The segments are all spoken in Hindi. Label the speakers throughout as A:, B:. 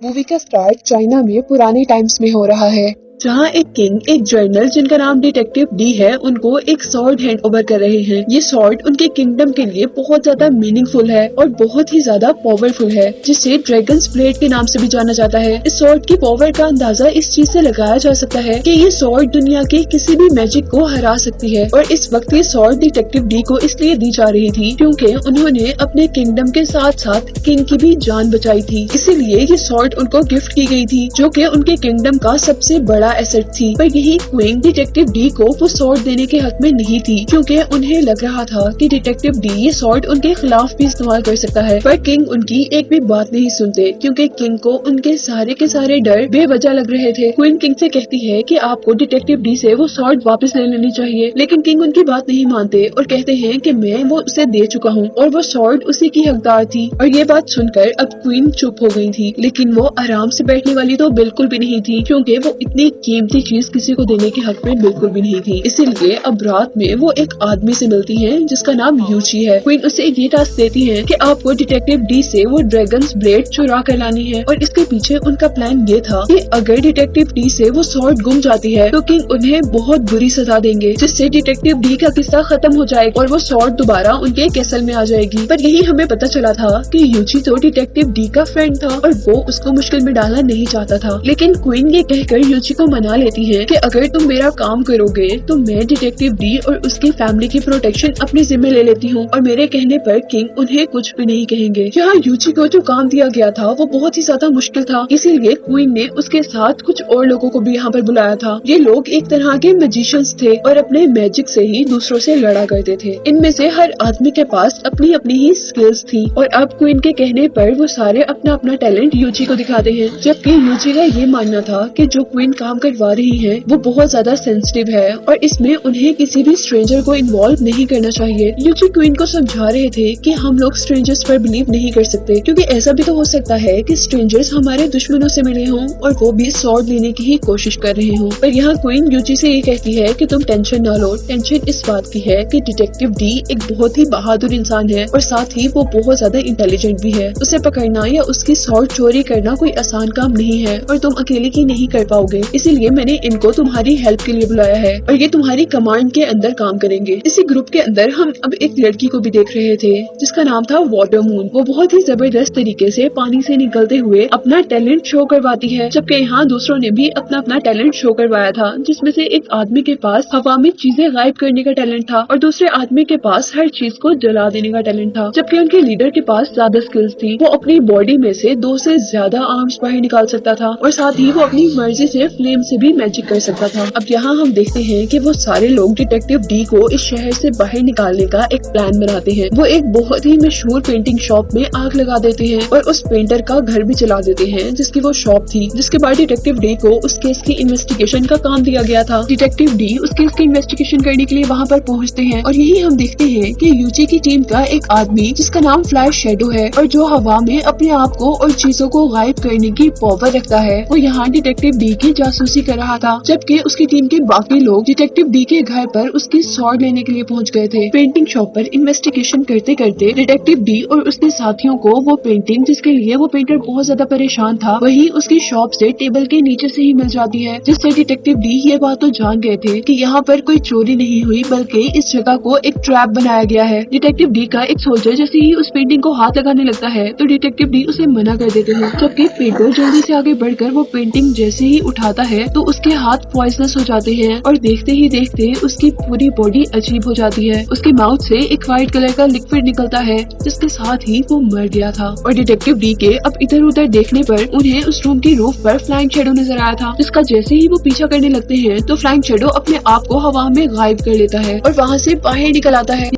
A: मूवी का स्टार्ट चाइना में पुराने टाइम्स में हो रहा है, जहाँ एक किंग एक जर्नल जिनका नाम डिटेक्टिव डी है उनको एक सॉर्ड हैंड ओवर कर रहे हैं। ये सॉर्ड उनके किंगडम के लिए बहुत ज्यादा मीनिंगफुल है और बहुत ही ज्यादा पावरफुल है, जिसे ड्रैगन्स ब्लेड के नाम से भी जाना जाता है। इस सॉर्ड की पावर का अंदाजा इस चीज से लगाया जा सकता है कि ये सॉर्ड दुनिया के किसी भी मैजिक को हरा सकती है। और इस वक्त ये सॉर्ड डिटेक्टिव डी को इसलिए दी जा रही थी क्योंकि उन्होंने अपने किंगडम के साथ साथ किंग की भी जान बचाई थी, इसीलिए ये सॉर्ड उनको गिफ्ट की गई थी, जो कि उनके किंगडम का सबसे बड़ा एसेट थी। पर यही क्वीन डिटेक्टिव डी को वो सॉर्ड देने के हक में नहीं थी, क्योंकि उन्हें लग रहा था कि डिटेक्टिव डी ये सॉर्ड उनके खिलाफ भी इस्तेमाल कर सकता है। पर किंग उनकी एक भी बात नहीं सुनते, क्योंकि किंग को उनके सारे के सारे डर बेवजह लग रहे थे। क्वीन किंग से कहती है कि आपको डिटेक्टिव डी से वो सॉर्ड वापस ले लेनी चाहिए, लेकिन किंग उनकी बात नहीं मानते और कहते हैं कि मैं वो उसे दे चुका हूँ और वो सॉर्ड उसी की हकदार थी। और ये बात सुनकर अब क्वीन चुप हो गई थी, लेकिन वो आराम से बैठने वाली तो बिल्कुल भी नहीं थी, क्योंकि वो इतनी कीमती चीज किसी को देने के हक में बिल्कुल भी नहीं थी। इसीलिए अब रात में वो एक आदमी से मिलती है जिसका नाम यूची है। क्वीन उसे ये टास्क देती है कि आपको डिटेक्टिव डी से वो ड्रैगन्स ब्लेड चुरा कर लानी है। और इसके पीछे उनका प्लान ये था कि अगर डिटेक्टिव डी से वो सॉर्ड गुम जाती है तो किंग उन्हें बहुत बुरी सजा देंगे, जिससे डिटेक्टिव डी का किस्सा खत्म हो जाएगा और वो सॉर्ड दोबारा उनके कैसल में आ जाएगी। पर यही हमें पता चला था कि यूची तो डिटेक्टिव डी का फ्रेंड था और वो उसको मुश्किल में डालना नहीं चाहता था। लेकिन क्वीन ये कहकर यूची को मना लेती है कि अगर तुम मेरा काम करोगे तो मैं डिटेक्टिव डी और उसकी फैमिली की प्रोटेक्शन अपने जिम्मे ले लेती हूँ। और मेरे कहने पर किंग उन्हें कुछ भी नहीं कहेंगे। यहाँ यूची को जो काम दिया गया था वो बहुत ही ज्यादा मुश्किल था, इसीलिए क्वीन ने उसके साथ कुछ और लोगों को भी यहाँ पर बुलाया था। ये लोग एक तरह के मैजिशियंस थे और अपने मैजिक से ही दूसरों से लड़ा करते थे। इनमें से हर आदमी के पास अपनी अपनी ही स्किल्स थी और अब क्वीन के कहने पर वो सारे अपना अपना टैलेंट यूची को दिखाते हैं। जबकि यूची का ये मानना था कि जो क्वीन काम करवा रही है वो बहुत ज्यादा सेंसिटिव है और इसमें उन्हें किसी भी स्ट्रेंजर को इन्वॉल्व नहीं करना चाहिए। यूची क्वीन को समझा रहे थे कि हम लोग स्ट्रेंजर्स पर बिलीव नहीं कर सकते, क्योंकि ऐसा भी तो हो सकता है कि स्ट्रेंजर्स हमारे दुश्मनों से मिले हों और वो भी सॉर्ड लेने की ही कोशिश कर रहे हों। पर यहाँ क्वीन यूची से ये कहती है कि तुम टेंशन ना लो। टेंशन इस बात की है कि डिटेक्टिव डी एक बहुत ही बहादुर इंसान है और साथ ही वो बहुत ज्यादा इंटेलिजेंट भी है। उसे पकड़ना या उसकी सॉर्ड चोरी करना कोई आसान काम नहीं है और तुम अकेले की नहीं कर पाओगे, इसीलिए मैंने इनको तुम्हारी हेल्प के लिए बुलाया है और ये तुम्हारी कमांड के अंदर काम करेंगे। इसी ग्रुप के अंदर हम अब एक लड़की को भी देख रहे थे जिसका नाम था वाटर मून। वो बहुत ही जबरदस्त तरीके से पानी से निकलते हुए अपना टैलेंट शो करवाती है, जबकि यहाँ दूसरों ने भी अपना अपना टैलेंट शो करवाया था, जिसमें से एक आदमी के पास हवा में चीजें गायब करने का टैलेंट था और दूसरे आदमी के पास हर चीज को जला देने का टैलेंट था। जबकि उनके लीडर के पास ज्यादा स्किल्स थी। वो अपनी बॉडी में से 2 से ज्यादा आर्म्स बाहर निकाल सकता था और साथ ही वो अपनी मर्जी से फ्लेम से भी मैजिक कर सकता था। अब यहाँ हम देखते हैं कि वो सारे लोग डिटेक्टिव डी को इस शहर से बाहर निकालने का एक प्लान बनाते हैं। वो एक बहुत ही मशहूर पेंटिंग शॉप में आग लगा देते हैं और उस पेंटर का घर भी जला देते हैं जिसकी वो शॉप थी। जिसके बाद डिटेक्टिव डी को उस केस की इन्वेस्टिगेशन का काम दिया गया था। डिटेक्टिव डी उस केस की इन्वेस्टिगेशन करने के लिए वहाँ पर पहुँचते हैं और यही हम देखते हैं कि यूची की टीम का एक आदमी जिसका नाम फ्लैश शैडो है और जो हवा में अपने आप को और चीजों को गायब करने की पावर रखता है, वो यहाँ डिटेक्टिव डी की जासूसी कर रहा था। जबकि उसकी टीम के बाकी लोग डिटेक्टिव डी के घर पर उसकी सॉर्ड लेने के लिए पहुंच गए थे। पेंटिंग शॉप पर इन्वेस्टिगेशन करते करते डिटेक्टिव डी और उसके साथियों को वो पेंटिंग जिसके लिए वो पेंटर बहुत ज्यादा परेशान था वही उसकी शॉप से टेबल के नीचे से ही मिल जाती है, जिससे डिटेक्टिव डी ये बात तो जान गए थे कि यहाँ पर कोई चोरी नहीं हुई बल्कि इस जगह को एक ट्रैप बनाया गया है। डिटेक्टिव डी का एक सोल्जर जैसे ही उस पेंटिंग को हाथ लगाने लगता है तो डिटेक्टिव डी उसे मना कर देते हैं, जबकि पेंटर जल्दी से आगे बढ़कर वो पेंटिंग जैसे ही उठाता है तो उसके हाथ पॉइजनस हो जाते हैं और देखते ही देखते उसकी पूरी बॉडी अजीब हो जाती है। उसके माउथ से एक व्हाइट कलर का लिक्विड निकलता है जिसके साथ ही वो मर गया था। और डिटेक्टिव डी के अब इधर उधर देखने पर उन्हें उस रूम की रूफ पर फ्लाइंग शैडो नजर आया था, जिसका जैसे ही वो पीछा करने लगते हैं तो फ्लाइंग शैडो अपने आप को हवा में गायब कर लेता है और वहाँ से बाहर निकल आता है।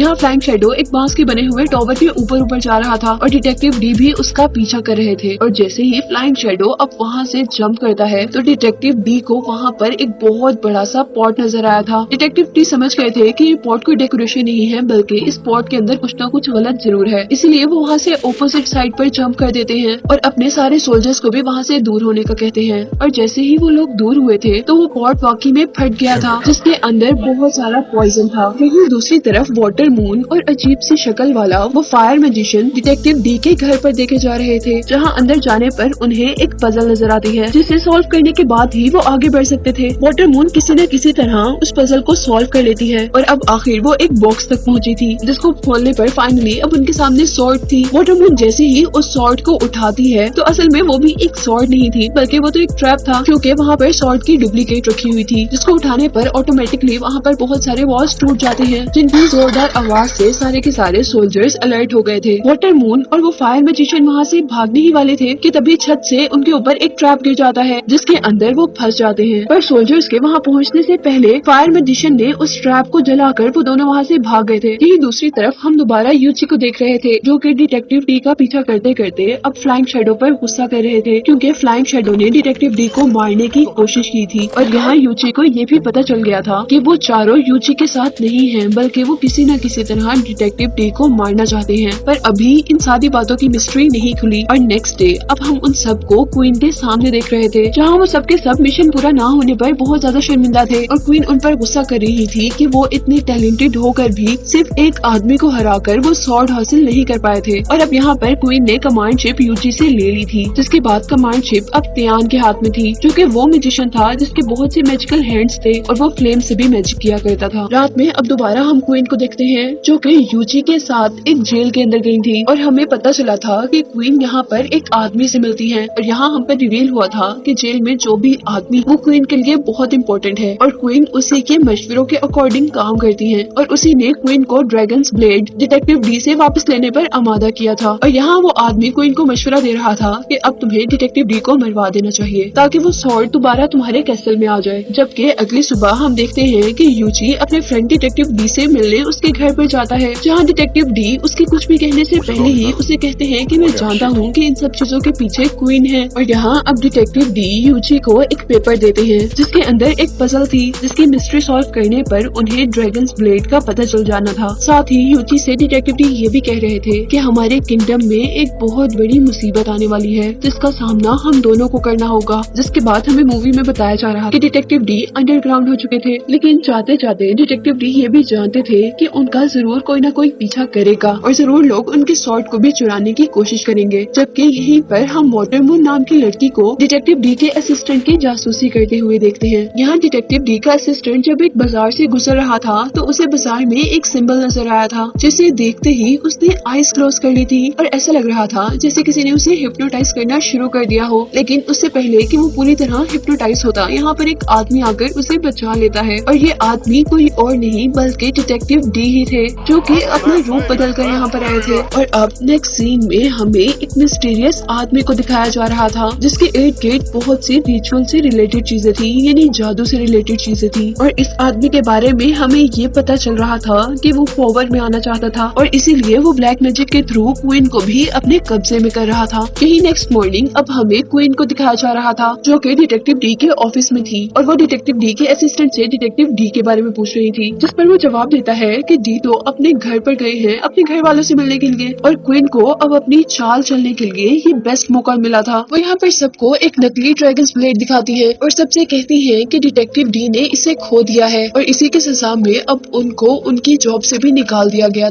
A: यहाँ फ्लाइंग शैडो एक बांस के बने हुए टॉवर के ऊपर ऊपर जा रहा था और डिटेक्टिव डी भी उसका पीछा कर रहे थे। और जैसे ही फ्लाइंग शैडो अब वहाँ से जंप करता है तो डिटेक्टिव डी को वहाँ पर एक बहुत बड़ा सा पॉट नजर आया था। डिटेक्टिव डी समझ गए थे कि ये पॉट कोई डेकोरेशन नहीं है बल्कि इस पॉट के अंदर कुछ ना कुछ गलत जरूर है, इसीलिए वो वहाँ से ऑपोजिट साइड पर जंप कर देते हैं और अपने सारे सोल्जर्स को भी वहाँ से दूर होने का कहते हैं। और जैसे ही वो लोग दूर हुए थे तो वो पॉट वाकई में फट गया था जिसके अंदर बहुत सारा पॉइजन था। वहीं दूसरी तरफ वाटर वाटर मून और अजीब सी शक्ल वाला वो फायर मैजिशियन डिटेक्टिव डी के घर पर देखे जा रहे थे, जहाँ अंदर जाने पर उन्हें एक पजल नजर आती है जिसे सॉल्व करने के बाद ही वो आगे बढ़ सकते थे। वाटर मून किसी न किसी तरह उस पजल को सॉल्व कर लेती है और अब आखिर वो एक बॉक्स तक पहुंची थी, जिसको खोलने पर फाइनली अब उनके सामने सॉर्ड थी। वाटर मून जैसे ही उस सॉर्ड को उठाती है तो असल में वो भी एक सॉर्ड नहीं थी, बल्कि वो तो एक ट्रैप था, क्योंकि वहाँ पर सॉर्ड की डुप्लीकेट रखी हुई थी, जिसको उठाने पर ऑटोमेटिकली वहाँ पर बहुत सारे वॉल्स टूट जाते हैं, जिनकी जोरदार आवाज से सारे के सारे सोल्जर्स अलर्ट हो गए थे। वाटर मून और वो फायर मैजिशियन वहाँ से भागने ही वाले थे कि तभी छत से उनके ऊपर एक ट्रैप गिर जाता है, जिसके अंदर वो फंस जाते हैं। पर सोल्जर्स के वहाँ पहुँचने से पहले फायर मैजिशियन ने उस ट्रैप को जलाकर वो दोनों वहाँ से भाग गए थे। यही दूसरी तरफ हम दोबारा यूची को देख रहे थे, जो कि डिटेक्टिव डी का पीछा करते करते अब फ्लाइंग शैडो पर गुस्सा कर रहे थे, क्योंकि फ्लाइंग शैडो ने डिटेक्टिव डी को मारने की कोशिश की थी। और यहाँ यूची को ये भी पता चल गया था कि वो चारों यूची के साथ नहीं हैं, बल्कि वो किसी न किसी तरह डिटेक्टिव डी को मारना चाहते हैं। पर अभी इन सारी बातों की मिस्ट्री नहीं खुली और नेक्स्ट डे अब हम उन सबको क्वीन के सामने देख रहे थे, जहाँ वो सबके सब मिशन पूरा ना होने पर बहुत ज्यादा शर्मिंदा थे और क्वीन उन पर गुस्सा कर रही थी कि वो इतने टैलेंटेड होकर भी सिर्फ एक आदमी को हराकर वो सॉर्ड हासिल नहीं कर पाए थे। और अब यहाँ पर क्वीन ने कमांड शिप यूजी से ले ली थी, जिसके बाद कमांड शिप अब तियान के हाथ में थी, जो कि वो मैजिशियन था जिसके बहुत से मैजिकल हैंड्स थे और वो फ्लेम से भी मैजिक किया करता था। रात में अब दोबारा हम क्वीन को देखते हैं, जो कि यूजी के साथ एक जेल के अंदर गई थी और हमें पता चला था कि क्वीन यहाँ पर एक आदमी से मिलती है और यहाँ हम पर रिवील हुआ था कि जेल में जो भी आदमी वो क्वीन के लिए बहुत इम्पोर्टेंट है और क्वीन उसी के मशवरों के अकॉर्डिंग काम करती है और उसी ने क्वीन को ड्रैगन्स ब्लेड डिटेक्टिव डी से वापस लेने पर आमादा किया था। और यहाँ वो आदमी क्वीन को मशवरा दे रहा था कि अब तुम्हें डिटेक्टिव डी को मरवा देना चाहिए ताकि वो सॉर्ड दोबारा तुम्हारे कैसल में आ जाए। जबकि अगली सुबह हम देखते हैं कि यूची अपने फ्रेंड डिटेक्टिव डी से मिलने उसके घर पर जाता है, जहाँ डिटेक्टिव डी उसके कुछ भी कहने से पहले ही उसे कहते हैं कि मैं जानता हूँ कि इन सब चीजों के पीछे क्वीन है। और यहाँ अब डिटेक्टिव डी यूची को एक पेपर देते हैं जिसके अंदर एक पजल थी, जिसकी मिस्ट्री सॉल्व करने पर उन्हें ड्रैगन्स ब्लेड का पता चल जाना था। साथ ही यूची से डिटेक्टिव डी ये भी कह रहे थे कि हमारे किंगडम में एक बहुत बड़ी मुसीबत आने वाली है, जिसका सामना हम दोनों को करना होगा। जिसके बाद हमें मूवी में बताया जा रहा कि डिटेक्टिव डी अंडरग्राउंड हो चुके थे, लेकिन जाते जाते डिटेक्टिव डी ये भी जानते थे कि उनका जरूर कोई न कोई पीछा करेगा और जरूर लोग उनके सॉर्ड को भी चुराने की कोशिश करेंगे। जबकि यहीं पर हम वाटर मून नाम की लड़की को डिटेक्टिव डी के असिस्टेंट की जासूसी करते हुए देखते हैं। यहाँ डिटेक्टिव डी का असिस्टेंट जब एक बाजार से गुजर रहा था तो उसे बाजार में एक सिंबल नजर आया था, जिसे देखते ही उसने आईज क्लोज कर ली थी और ऐसा लग रहा था जैसे किसी ने उसे हिप्नोटाइज करना शुरू कर दिया हो। लेकिन उससे पहले कि वो पूरी तरह हिप्नोटाइज होता, यहाँ पर एक आदमी आकर उसे बचा लेता है और ये आदमी कोई और नहीं बल्कि डिटेक्टिव डी ही थे, जो कि अपना रूप बदल कर यहाँ पर आए थे। और अब नेक्स्ट सीन में हमें एक मिस्टीरियस आदमी को दिखाया जा रहा था, जिसके इर्द गिर्द बहुत सी रिचुअल से रिलेटेड चीजें थी, यानी जादू से रिलेटेड चीजें थी। और इस आदमी के बारे में हमें ये पता चल रहा था कि वो फॉरवर्ड में आना चाहता था और इसीलिए वो ब्लैक मैजिक के थ्रू क्वीन को भी अपने कब्जे में कर रहा था। यही नेक्स्ट मॉर्निंग अब हमें क्वीन को दिखाया जा रहा था, जो कि डिटेक्टिव डी के ऑफिस में थी और वो डिटेक्टिव डी के असिस्टेंट से डिटेक्टिव डी के बारे में पूछ रही थी, जिस पर वो जवाब देता है कि डी तो अपने घर पर गए हैं अपने घर वालों से मिलने के लिए और क्वीन को अब अपनी चाल चलने के लिए ये बेस्ट मौका मिला था। वो यहाँ पर सबको एक नकली ड्रैगन्स ब्लेड दिखाती है और सबसे कहती है कि डिटेक्टिव डी ने इसे खो दिया है और इसी के सजा में अब उनको उनकी जॉब से भी निकाल दिया गया।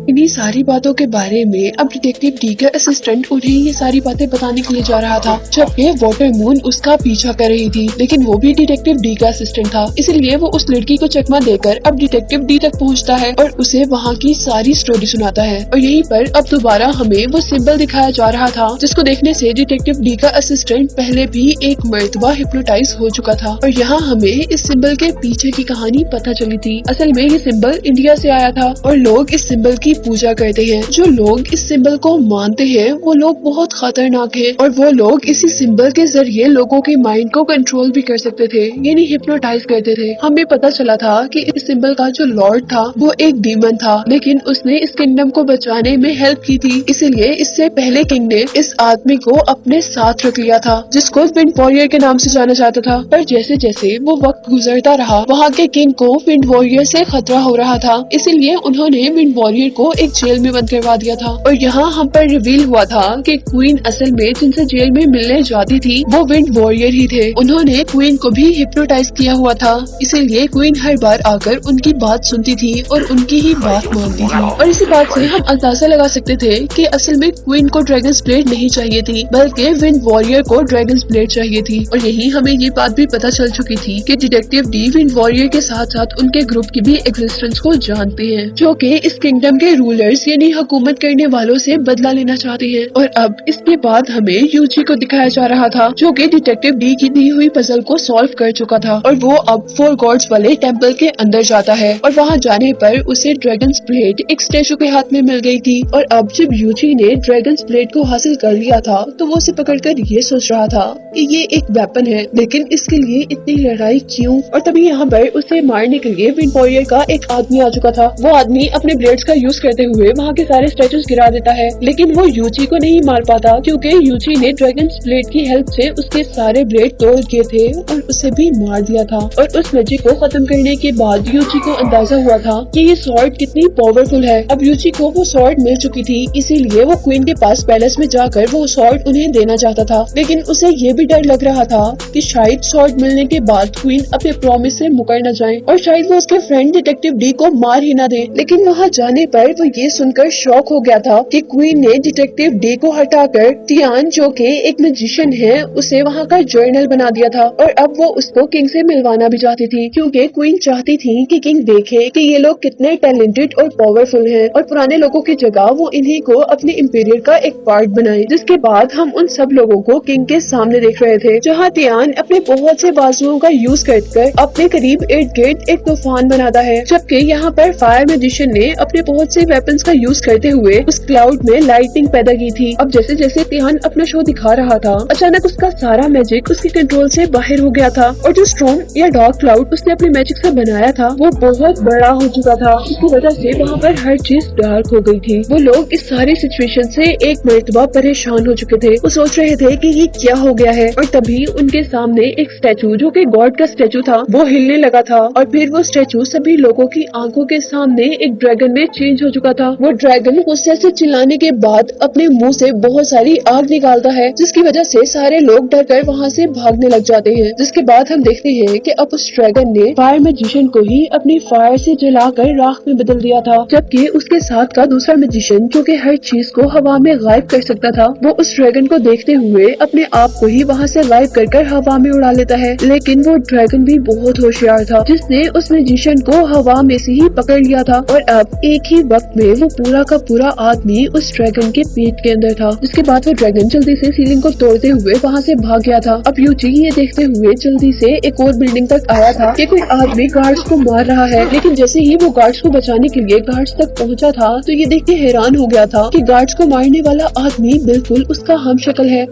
A: इन्हीं सारी बातों के बारे में अब डिटेक्टिव डी का असिस्टेंट उन्हें ये सारी बातें बताने के लिए जा रहा था, जबकि वाटर मून उसका पीछा कर रही थी, लेकिन वो भी डिटेक्टिव डी का असिस्टेंट था, इसलिए वो उस लड़की को चकमा देकर अब डिटेक्टिव डी तक पहुंचता है और उसे वहाँ की सारी स्टोरी सुनाता है। और यहीं पर अब दोबारा हमें वो सिंबल दिखाया जा रहा था, जिसको देखने से डिटेक्टिव डी का असिस्टेंट पहले भी एक मर्तबा हिप्नोटाइज हो चुका था और यहाँ हमें इस सिंबल के पीछे की कहानी पता चली थी। असल में ये सिंबल इंडिया से आया था और लोग इस सिंबल की पूजा करते हैं। जो लोग इस सिंबल को मानते हैं वो लोग बहुत खतरनाक हैं और वो लोग इसी सिंबल के जरिए लोगों के माइंड को कंट्रोल भी कर सकते थे, यानी हिप्नोटाइज करते थे। हमें पता चला था कि इस सिंबल का जो लॉर्ड था वो एक डीमन था, लेकिन उसने इस किंगडम को बचाने में हेल्प की थी, इसलिए इससे पहले किंग ने इस आदमी को अपने साथ रख लिया था, जिसको विंड वॉरियर के नाम से जाना जाता था। पर जैसे जैसे वो वक्त गुजरता रहा वहाँ के किंग को विंड वॉरियर से खतरा हो रहा था, इसीलिए उन्होंने विंड वॉरियर को को एक जेल में बंद करवा दिया था। और यहाँ हम पर रिवील हुआ था कि क्वीन असल में जिनसे जेल में मिलने जाती थी वो विंड वॉरियर ही थे। उन्होंने क्वीन को भी हिप्नोटाइज किया हुआ था, इसीलिए क्वीन हर बार आकर उनकी बात सुनती थी और उनकी ही बात मानती थी। और इसी बात से हम अंदाजा लगा सकते थे कि असल में क्वीन को ड्रैगन्स ब्लेड नहीं चाहिए थी, बल्कि विंड वॉरियर को ड्रैगन्स ब्लेड चाहिए थी। और यही हमें ये बात भी पता चल चुकी थी कि डिटेक्टिव डी विंड वॉरियर के साथ साथ उनके ग्रुप की भी एग्जिस्टेंस को जानते हैं, जो कि इस किंगडम के रूलर्स यानी हुकूमत करने वालों से बदला लेना चाहते हैं। और अब इसके बाद हमें यूजी को दिखाया जा रहा था, जो कि डिटेक्टिव डी की दी हुई पजल को सॉल्व कर चुका था। और वो अब 4 गॉड्स वाले टेम्पल के अंदर जाता है और वहाँ जाने पर उसे ड्रैगन्स ब्लेड एक स्टैचू के हाथ में मिल गई थी। और अब जब यूजी ने ड्रैगन्स ब्लेड को हासिल कर लिया था तो वो उसे पकड़कर ये सोच रहा था कि ये एक वेपन है, लेकिन इसके लिए इतनी लड़ाई क्यों। और तभी यहाँ पर उसे मारने के लिए विंड वॉरियर का एक आदमी आ चुका था। वो आदमी अपने ब्लेड्स का यूज करते हुए वहाँ के सारे स्टैचूज गिरा देता है, लेकिन वो यूजी को नहीं मार पाता क्योंकि यूजी ने ड्रैगन्स ब्लेड की हेल्प से उसके सारे ब्लेड तोड़ दिए थे और उसे भी मार दिया था। और उस मैजिक को खत्म करने के बाद यूजी को अंदाजा हुआ था कि ये स्वॉर्ड कितनी पावरफुल है। अब यूजी को वो स्वॉर्ड मिल चुकी थी, इसीलिए वो क्वीन के पास पैलेस में जाकर वो स्वॉर्ड उन्हें देना चाहता था। लेकिन उसे ये भी डर लग रहा था कि शायद स्वॉर्ड मिलने के बाद क्वीन अपने प्रॉमिस से मुकर न जाए और शायद वो उसके फ्रेंड डिटेक्टिव डी को मार ही न दे। लेकिन वहाँ जाने पर वो ये सुनकर शॉक हो गया था कि क्वीन ने डिटेक्टिव डी को हटाकर टियान, जो कि एक मैजिशियन है, उसे वहाँ का जर्नल बना दिया था। और अब वो उसको किंग से मिलवाना भी चाहती थी, क्योंकि क्वीन चाहती थी कि किंग देखे कि ये लोग कितने टैलेंटेड और पावरफुल हैं और पुराने लोगों की जगह वो इन्हीं को अपने इंपीरियर का एक पार्ट बनाए। जिसके बाद हम उन सब लोगों को किंग के सामने देख रहे थे, जहाँ टियान अपने बहुत से बाजुओं का यूज कर अपने करीब इर्द गिर्द एक तूफान बनाता है, जबकि यहाँ पर फायर मैजिशियन ने अपने बहुत से वेपन्स का यूज करते हुए उस क्लाउड में लाइटिंग पैदा की थी। अब जैसे जैसे टियान अपना शो दिखा रहा था, अचानक उसका सारा मैजिक उसके कंट्रोल से बाहर हो गया था और जो स्टॉर्म या डार्क क्लाउड उसने अपने मैजिक से बनाया था वो बहुत बड़ा हो चुका था, जिसकी वजह से वहाँ पर हर चीज डार्क हो गई थी। वो लोग इस सारी सिचुएशन से एक मर्तबा परेशान हो चुके थे। वो सोच रहे थे कि ये क्या हो गया है। और तभी उनके सामने एक स्टैचू, जो कि गॉड का स्टैचू था, वो हिलने लगा था और फिर वो स्टैचू सभी लोगों की आंखों के सामने एक ड्रैगन में चेंज हो चुका था। वो ड्रैगन गुस्से से चिल्लाने के बाद अपने मुंह से बहुत सारी आग निकालता है, जिसकी वजह से सारे लोग डरकर वहाँ से भागने लग जाते हैं। जिसके बाद हम देखते हैं कि अब उस ड्रैगन ने फायर मैजिशियन को ही अपनी फायर से जलाकर राख में बदल दिया था, जबकि उसके साथ का दूसरा मैजिशियन, जो कि हर चीज को हवा में गायब कर सकता था, वो उस ड्रैगन को देखते हुए अपने आप को ही वहाँ से गायब कर हवा में उड़ा लेता है। लेकिन वो ड्रैगन भी बहुत होशियार था, जिसने उस मैजिशियन को हवा में से ही पकड़ लिया था। और अब एक ही वक्त में वो पूरा का पूरा आदमी उस ड्रैगन के पेट के अंदर था। जिसके बाद वो ड्रैगन जल्दी से सीलिंग को तोड़ते हुए वहाँ से भाग गया था। अब यूजी ये देखते हुए जल्दी से एक और बिल्डिंग तक आया था कि कोई आदमी गार्ड्स को मार रहा है, लेकिन जैसे ही वो गार्ड्स को बचाने के लिए गार्ड्स तक पहुँचा था तो ये देख के हैरान हो गया था कि गार्ड्स को मारने वाला आदमी बिल्कुल उसका हमशक्ल है।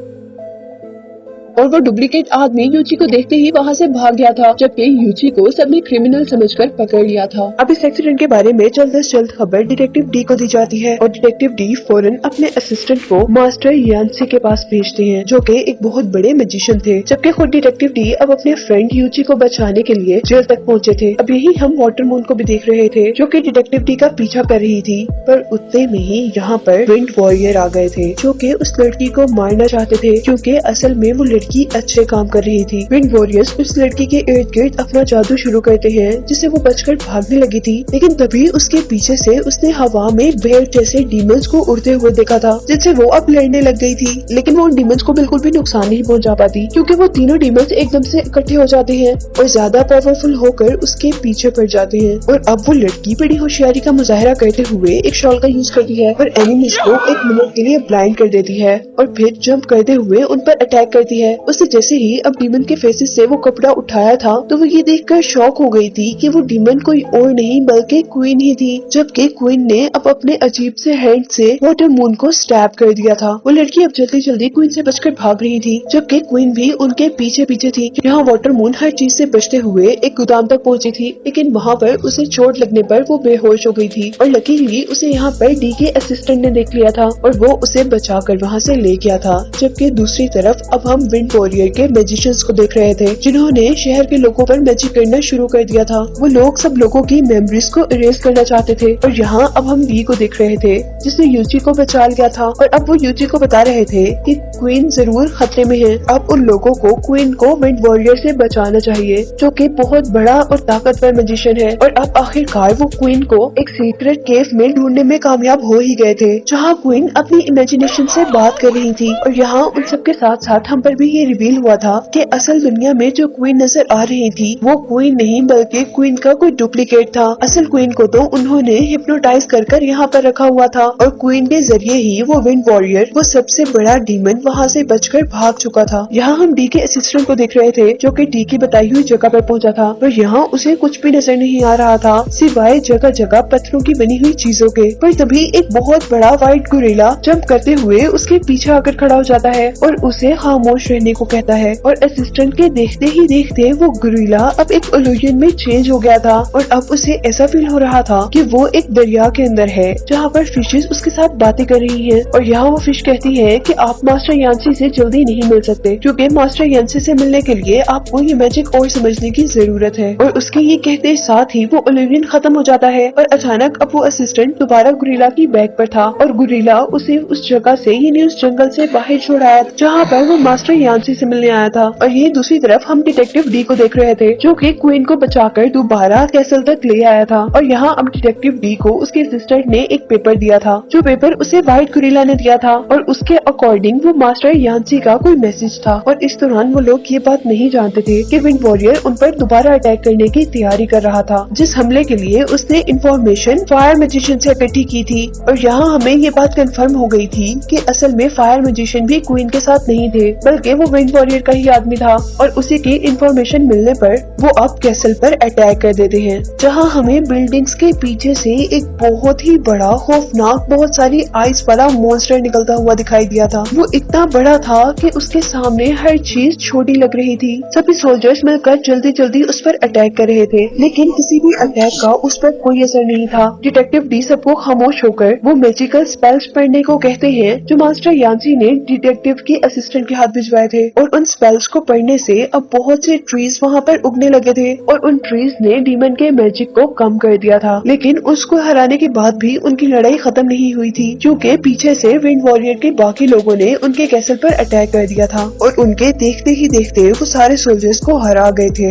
A: और वो डुप्लीकेट आदमी यूची को देखते ही वहाँ से भाग गया था, जबकि यूची को सबने क्रिमिनल समझकर पकड़ लिया था। अब इस एक्सीडेंट के बारे में जल्द से जल्द खबर डिटेक्टिव डी को दी जाती है और डिटेक्टिव डी फौरन अपने असिस्टेंट को मास्टर यान्सी के पास भेजते हैं, जो कि एक बहुत बड़े मैजिशियन थे। जबकि खुद डिटेक्टिव डी अब अपने फ्रेंड यूची को बचाने के लिए जेल तक पहुँचे थे। अब यही हम वाटर मून को भी देख रहे थे, जो कि डिटेक्टिव डी का पीछा कर रही थी। पर उतने में ही यहाँ पर विंड वॉरियर आ गए थे, जो कि उस लड़की को मारना चाहते थे, क्योंकि असल में वो लड़की अच्छे काम कर रही थी। विंड वॉरियर्स उस लड़की के इर्द गिर्द अपना जादू शुरू करते हैं, जिससे वो बचकर भागने लगी थी। लेकिन तभी उसके पीछे से उसने हवा में भेड़ जैसे डीमंस को उड़ते हुए देखा था, जिससे वो अब लड़ने लग गई थी। लेकिन वो उन डीमंस को बिल्कुल भी नुकसान नहीं पहुंचा पाती, क्योंकि वो तीनों डीमंस एकदम से इकट्ठे हो जाते हैं और ज्यादा पावरफुल होकर उसके पीछे पड़ जाते हैं। और अब वो लड़की बड़ी होशियारी का मुजाहरा करते हुए एक शॉल का यूज करती है और एनिमीज को एक मिनट के लिए ब्लाइंड कर देती है और फिर जंप करते हुए उन पर अटैक करती है। उससे जैसे ही अब डीमन के फेसेस से वो कपड़ा उठाया था तो वो ये देखकर शॉक हो गई थी कि वो डीमन कोई और नहीं बल्कि क्वीन ही थी, जबकि क्वीन ने अब अपने अजीब से हैंड से वाटर मून को स्टैब कर दिया था। वो लड़की अब जल्दी जल्दी क्वीन से बचकर भाग रही थी, जबकि क्वीन भी उनके पीछे पीछे थी। यहाँ वाटर मून हर चीज से बचते हुए एक गोदाम तक पहुँची थी, लेकिन वहाँ पर उसे चोट लगने पर वो बेहोश हो गई थी और लकीली उसे यहाँ पर डी के असिस्टेंट ने देख लिया था और वो उसे बचाकर वहाँ से ले गया था। जबकि दूसरी तरफ अब हम विंड विंड वॉरियर के मैजिशियंस को देख रहे थे, जिन्होंने शहर के लोगों पर मैजिक करना शुरू कर दिया था। वो लोग सब लोगों की मेमोरीज को इरेज करना चाहते थे। और यहाँ अब हम वी को देख रहे थे, जिसने यूची को बचा लिया था। और अब वो यूची को बता रहे थे कि क्वीन जरूर खतरे में है। अब उन लोगों को क्वीन को विंड वॉरियर से बचाना चाहिए, जो कि बहुत बड़ा और ताकतवर मैजिशियन है। और अब आखिरकार वो क्वीन को एक सीक्रेट केव में ढूंढने में कामयाब हो ही गए थे, जहाँ क्वीन अपनी इमेजिनेशन से बात कर रही थी। और यहाँ उन सबके साथ साथ हम पर भी ये रिवील हुआ था कि असल दुनिया में जो क्वीन नजर आ रही थी वो क्वीन नहीं बल्कि क्वीन का कोई डुप्लीकेट था। असल क्वीन को तो उन्होंने हिप्नोटाइज कर यहाँ पर रखा हुआ था और क्वीन के जरिए ही वो विंड वॉरियर, वो सबसे बड़ा डीमन, वहाँ से बचकर भाग चुका था। यहाँ हम डी के असिस्टेंट को देख रहे थे, जो कि डी की बताई हुई जगह पर पहुँचा था। पर यहाँ उसे कुछ भी नजर नहीं आ रहा था सिवाय जगह जगह पत्थरों की बनी हुई चीजों के। पर तभी एक बहुत बड़ा व्हाइट गोरिल्ला जंप करते हुए उसके पीछे आकर खड़ा हो जाता है और उसे खामोश रहने को कहता है। और असिस्टेंट के देखते ही देखते वो गोरिल्ला अब एक इल्यूजन में चेंज हो गया था और अब उसे ऐसा फील हो रहा था कि वो एक दरिया के अंदर है, जहाँ पर फिशेस उसके साथ बातें कर रही हैं। और यहाँ वो फिश कहती है कि आप मास्टर यांसी से जल्दी नहीं मिल सकते, क्योंकि मास्टर यांसी से मिलने के लिए आपको ये मैजिक और समझने की जरूरत है। और उसके ये कहते साथ ही वो इल्यूजन खत्म हो जाता है और अचानक अब वो असिस्टेंट दोबारा गोरिल्ला की बैग पर था और गोरिल्ला उसे उस जगह से, यानी उस जंगल से बाहर छोड़ आया, जहाँ पर वो मास्टर यांसी से मिलने आया था। और ये दूसरी तरफ हम डिटेक्टिव डी को देख रहे थे, जो कि क्वीन को बचाकर दोबारा कैसल तक ले आया था। और यहाँ अब डिटेक्टिव डी को उसके असिस्टेंट ने एक पेपर दिया था, जो पेपर उसे व्हाइट गोरिल्ला ने दिया था और उसके अकॉर्डिंग वो मास्टर यांसी का कोई मैसेज था। और इस दौरान वो लोग ये बात नहीं जानते थे कि विंड वॉरियर उन पर दोबारा अटैक करने की तैयारी कर रहा था, जिस हमले के लिए उसने इंफॉर्मेशन फायर मैजिशियन से इकट्ठी की थी। और यहाँ हमें ये बात कंफर्म हो गई थी कि असल में फायर मैजिशियन भी क्वीन के साथ नहीं थे, बल्कि वो विंड वॉरियर का ही आदमी था। और उसी की इंफॉर्मेशन मिलने पर वो अब कैसल पर अटैक कर देते हैं, जहाँ हमें बिल्डिंग्स के पीछे से एक बहुत ही बड़ा खौफनाक, बहुत सारी आइस वाला मॉन्स्टर निकलता हुआ दिखाई दिया था। वो इतना बड़ा था कि उसके सामने हर चीज छोटी लग रही थी। सभी सोल्जर्स मिलकर जल्दी जल्दी उस पर अटैक कर रहे थे, लेकिन किसी भी अटैक का उस पर कोई असर नहीं था। डिटेक्टिव डी सबको खामोश होकर वो मैजिकल स्पेल्स पढ़ने को कहते हैं, जो मास्टर यांसी ने डिटेक्टिव के असिस्टेंट के हाथ भिजवाए थे। और उन स्पेल्स को पढ़ने से अब बहुत से ट्रीज वहाँ पर उगने लगे थे और उन ट्रीज ने डीमन के मैजिक को कम कर दिया था। लेकिन उसको हराने के बाद भी उनकी लड़ाई खत्म नहीं हुई थी, क्योंकि पीछे से विंड वॉरियर के बाकी लोगों ने उनके कैसल पर अटैक कर दिया था और उनके देखते ही देखते वो सारे सोल्जर्स को हरा गए थे।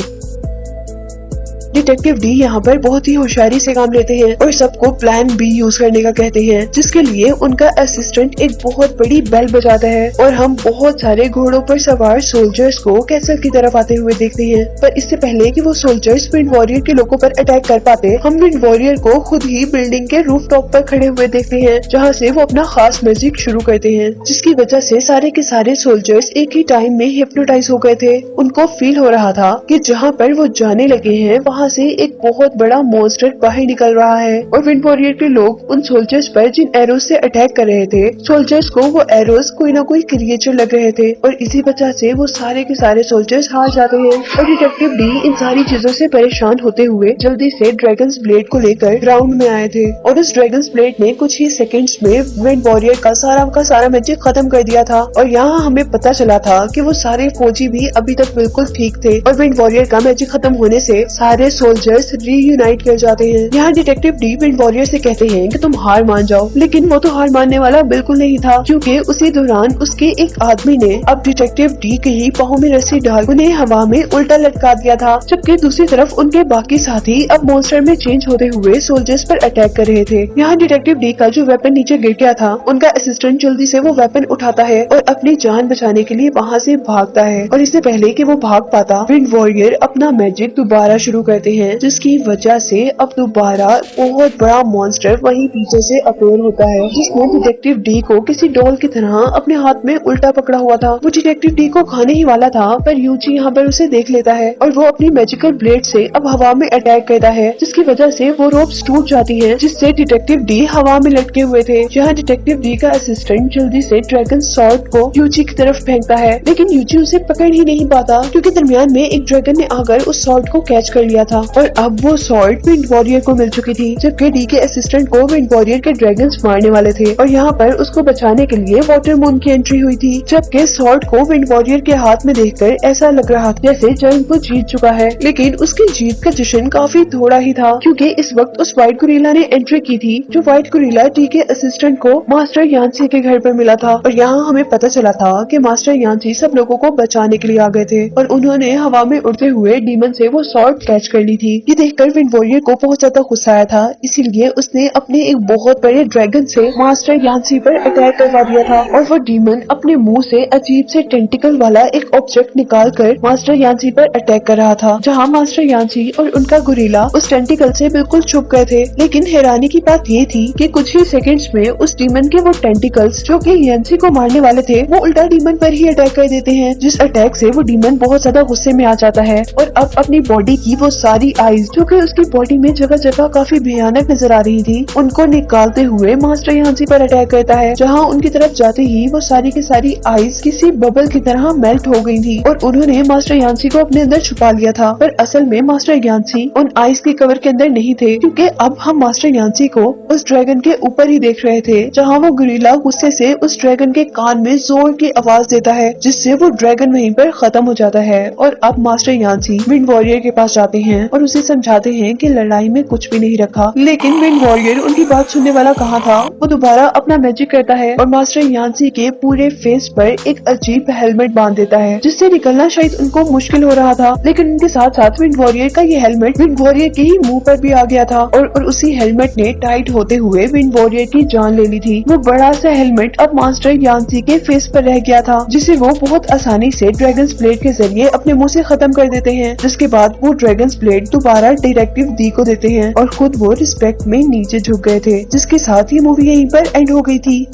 A: डिटेक्टिव डी यहाँ पर बहुत ही होशियारी से काम लेते हैं और सबको प्लान बी यूज करने का कहते हैं, जिसके लिए उनका असिस्टेंट एक बहुत बड़ी बेल बजाता है और हम बहुत सारे घोड़ों पर सवार सोल्जर्स को कैसल की तरफ आते हुए देखते हैं। पर इससे पहले कि वो सोल्जर्स विंड वॉरियर के लोगों पर अटैक कर पाते, हम विंड वॉरियर को खुद ही बिल्डिंग के रूफ टॉप पर खड़े हुए देखते हैं, जहाँ से वो अपना खास मैजिक शुरू करते हैं, जिसकी वजह से सारे के सारे सोल्जर्स एक ही टाइम में हिप्नोटाइज हो गए थे। उनको फील हो रहा था कि जहाँ पर वो जाने लगे हैं वहाँ से एक बहुत बड़ा मॉन्स्टर बाहर निकल रहा है। और विंड वॉरियर के लोग उन सोल्जर्स पर जिन एरोज से अटैक कर रहे थे, सोल्जर्स को वो एरोज कोई ना कोई क्रिएचर लग रहे थे और इसी वजह से वो सारे के सारे सोल्जर्स हार जाते हैं। और डिटेक्टिव डी इन सारी चीजों से परेशान होते हुए जल्दी से ड्रैगन्स ब्लेड को लेकर ग्राउंड में आए थे और उस ड्रैगन्स ब्लेड ने कुछ ही सेकंड्स में विंड वॉरियर का सारा मैजिक खत्म कर दिया था। और यहाँ हमें पता चला था कि वो सारे फौजी भी अभी तक बिल्कुल ठीक थे और विंड वॉरियर का मैजिक खत्म होने से सारे सोल्जर्स रीयूनाइट कर जाते हैं। यहाँ डिटेक्टिव डी विंड वॉरियर से कहते हैं कि तुम हार मान जाओ, लेकिन वो तो हार मानने वाला बिल्कुल नहीं था, क्योंकि उसी दौरान उसके एक आदमी ने अब डिटेक्टिव डी के ही पाँव में रस्सी डाल उन्हें हवा में उल्टा लटका दिया था, जबकि दूसरी तरफ उनके बाकी साथी अब मॉन्स्टर में चेंज होते हुए सोल्जर्स पर अटैक कर रहे थे। यहाँ डिटेक्टिव डी का जो वेपन नीचे गिर गया था, उनका असिस्टेंट जल्दी से वो वेपन उठाता है और अपनी जान बचाने के लिए वहाँ से भागता है। और इससे पहले कि वो भाग पाता, विंड वॉरियर अपना मैजिक दोबारा शुरू करते हैं, जिसकी वजह से अब दोबारा बहुत बड़ा मॉन्स्टर वहीं पीछे से अपीयर होता है, जिसने डिटेक्टिव डी को किसी डॉल की तरह अपने हाथ में उल्टा पकड़ा हुआ था। वो डिटेक्टिव डी को खाने ही वाला था, पर यूची यहाँ पर उसे देख लेता है और वो अपनी मैजिकल ब्लेड से अब हवा में अटैक करता है, जिसकी वजह से वो रोप्स टूट जाती हैं, जिससे डिटेक्टिव डी हवा में लटके हुए थे। यहाँ डिटेक्टिव डी का असिस्टेंट जल्दी से ड्रैगन सॉर्ड को यूची की तरफ फेंकता है, लेकिन यूची उसे पकड़ ही नहीं पाता, क्योंकि दरमियान में एक ड्रैगन ने आकर उस सॉर्ड को कैच कर लिया था और अब वो सॉर्ड विंड वॉरियर को मिल चुकी थी, जबकि डी के असिस्टेंट को विंड वॉरियर के ड्रैगन्स मारने वाले थे और यहाँ पर उसको बचाने के लिए वाटर मून की एंट्री हुई थी। जबकि सॉर्ड को विंड वॉरियर के हाथ में देखकर ऐसा लग रहा था जैसे जंग वो जीत चुका है, लेकिन उसकी जीत का जश्न काफी थोड़ा ही था, क्योंकि इस वक्त उस व्हाइट गोरिल्ला ने एंट्री की थी, जो व्हाइट गोरिल्ला डी के असिस्टेंट को मास्टर यांसी के घर पर मिला था। और यहाँ हमें पता चला था कि मास्टर यांसी सब लोगों को बचाने के लिए आ गए थे और उन्होंने हवा में उड़ते हुए डीमन से वो सॉर्ड कैच कर ली थी। ये देखकर विंड वॉरियर को बहुत ज्यादा गुस्सा आया था, इसीलिए उसने अपने एक बहुत बड़े ड्रैगन से मास्टर यांसी पर अटैक करवा दिया था और वो डीमन अपने मुंह से अजीब से टेंटिकल वाला एक ऑब्जेक्ट निकाल कर मास्टर यांसी पर अटैक कर रहा था, जहाँ मास्टर यांसी और उनका गोरिल्ला उस टेंटिकल से बिल्कुल छुप गए थे। लेकिन हैरानी की बात ये थी कि कुछ ही सेकंड्स में उस डीमन के वो टेंटिकल्स जो कि यांसी को मारने वाले थे, वो उल्टा डीमन पर ही अटैक कर देते हैं, जिस अटैक से वो डीमन बहुत ज्यादा गुस्से में आ जाता है और अब अपनी बॉडी की वो सारी आइज जो कि उसकी बॉडी में जगह जगह काफी भयानक नजर आ रही थी, उनको निकालते हुए मास्टर यांसी पर अटैक करता है, जहाँ उनकी तरफ जाते ही वो सारी की सारी आइज किसी बबल की तरह मेल्ट हो गई थी और उन्होंने मास्टर यांसी को अपने अंदर छुपा लिया था। पर असल में मास्टर यांसी उन आइस के कवर के अंदर नहीं थे, क्योंकि अब हम मास्टर यांसी को उस ड्रैगन के ऊपर ही देख रहे थे, जहाँ वो गोरिल्ला गुस्से से उस ड्रैगन के कान में जोर की आवाज देता है, जिससे वो ड्रैगन वहीं पर खत्म हो जाता है। और अब मास्टर यांसी विंड वॉरियर के पास जाते हैं और उसे समझाते हैं कि लड़ाई में कुछ भी नहीं रखा, लेकिन विंड वॉरियर उनकी बात सुनने वाला कहाँ था। वो दोबारा अपना मैजिक करता है और मास्टर यांसी के पूरे फेस पर एक अजीब हेलमेट बांध देता है, जिससे निकलना शायद उनको मुश्किल हो रहा था, लेकिन उनके साथ साथ विंड वॉरियर का ये हेलमेट विंड वॉरियर के ही मुंह पर भी आ गया था और उसी हेलमेट ने टाइट होते हुए विंड वॉरियर की जान ले ली थी। वो बड़ा सा हेलमेट अब मास्टर यांसी के फेस पर रह गया था, जिसे वो बहुत आसानी से ड्रैगन्स ब्लेड के जरिए अपने मुंह से खत्म कर देते हैं, जिसके बाद वो ड्रैगन्स ब्लेड दोबारा डायरेक्टिव डी को देते हैं और खुद वो रिस्पेक्ट में नीचे झुक गए थे, जिसके साथ ये मूवी यहीं पर एंड हो गई थी।